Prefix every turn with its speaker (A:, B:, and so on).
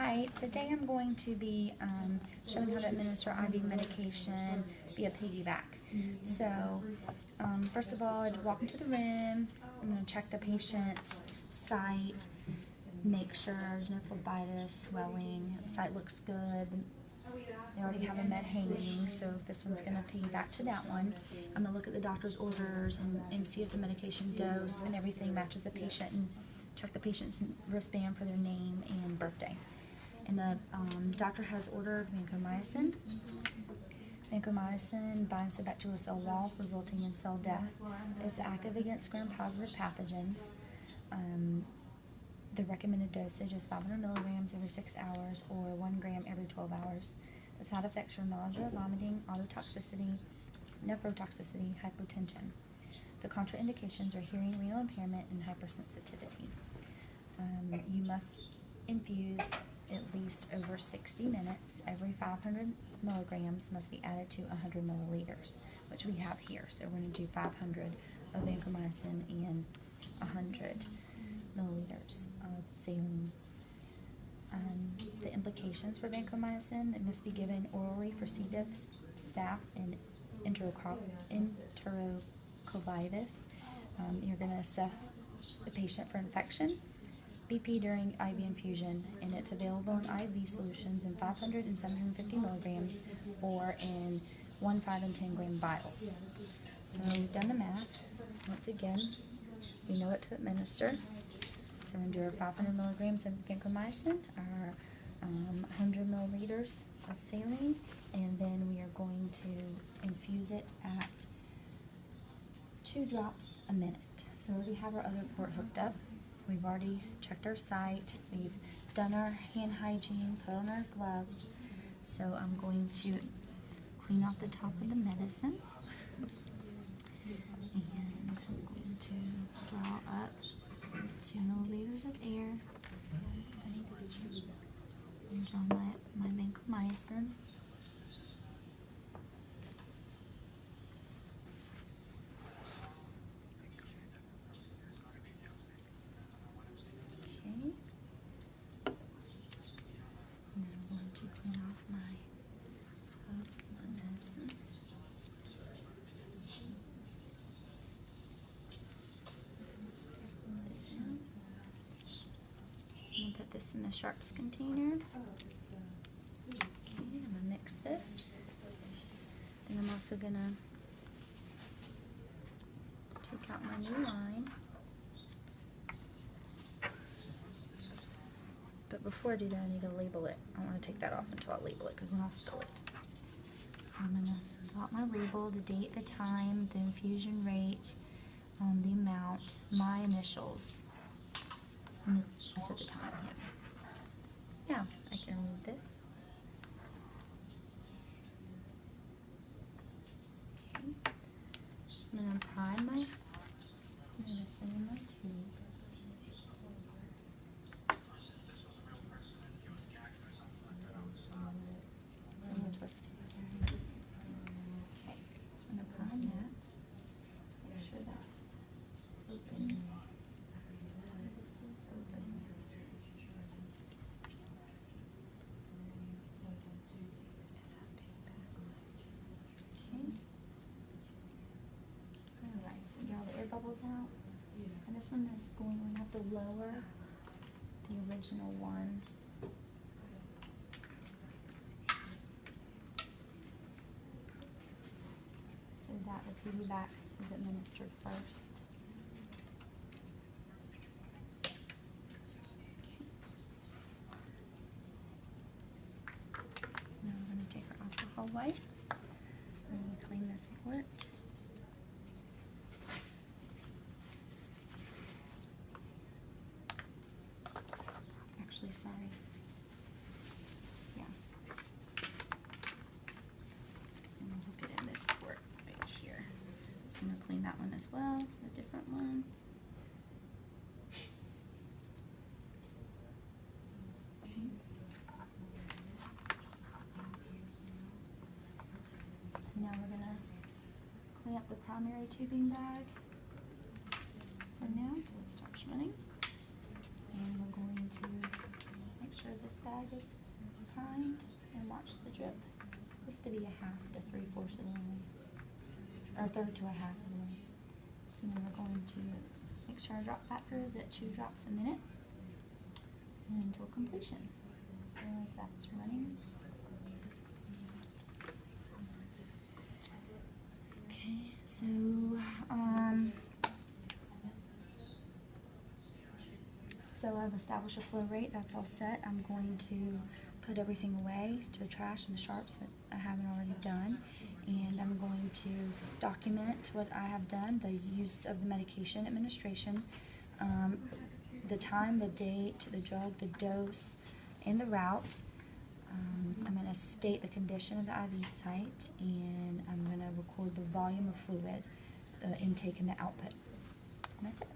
A: Hi, today I'm going to be showing how to administer IV medication via piggyback. So, first of all, I'd walk into the room. I'm going to check the patient's site, make sure there's no phlebitis, swelling, the site looks good. They already have a med hanging, so this one's going to piggyback to that one. I'm going to look at the doctor's orders and see if the medication dose and everything matches the patient, and check the patient's wristband for their name and birthday. And the doctor has ordered vancomycin. Vancomycin binds to bacterial cell wall, resulting in cell death. It's active against gram-positive pathogens. The recommended dosage is 500 milligrams every 6 hours or 1 gram every 12 hours. The side effects are nausea, vomiting, ototoxicity, nephrotoxicity, hypotension. The contraindications are hearing, renal impairment, and hypersensitivity. You must infuse at least over 60 minutes. Every 500 milligrams must be added to 100 milliliters, which we have here. So we're going to do 500 of vancomycin and 100 milliliters of saline. The implications for vancomycin: it must be given orally for C. diff, staph, and enterocolitis. You're going to assess the patient for infection, BP during IV infusion, and it's available in IV solutions in 500 and 750 milligrams or in 1, 5, and 10 gram vials. So we've done the math. Once again, we know what to administer. So we're going to do our 500 milligrams of vancomycin, our 100 milliliters of saline, and then we are going to infuse it at 2 drops a minute. So we have our other port hooked up. We've already checked our site. We've done our hand hygiene, put on our gloves. So I'm going to clean off the top of the medicine. And I'm going to draw up 2 milliliters of air. And draw my vancomycin. Clean off my medicine. I'm going to put this in the sharps container. Okay, I'm going to mix this. Then I'm also going to take out my new line. But before I do that, I need to label it. I don't want to take that off until I label it, because then I'll spill it. So I'm going to fill out my label, the date, the time, the infusion rate, the amount, my initials, and I said the time. Yeah. Now I can remove this. Okay. I'm going to prime my medicine in my tube. Bubbles out, and this one is going to have to lower the original one. So that the piggyback is administered first. Now we're going to take our alcohol wipe and clean this port. Sorry. Yeah. And we'll hook it in this port right here. So I'm going to clean that one as well, a different one. Okay. So now we're going to clean up the primary tubing bag for now until it stops running. And we're going to make sure this bag bag is primed, and watch the drip. This to be a half to 3/4 of the way, or a third to a half of the way. So then we're going to make sure our drop factor is at 2 drops a minute until completion. So as that's running. Okay, so so I've established a flow rate, that's all set. I'm going to put everything away to the trash and the sharps that I haven't already done. And I'm going to document what I have done, the use of the medication administration, the time, the date, the drug, the dose, and the route. I'm going to state the condition of the IV site, and I'm going to record the volume of fluid, the intake and the output. And that's it.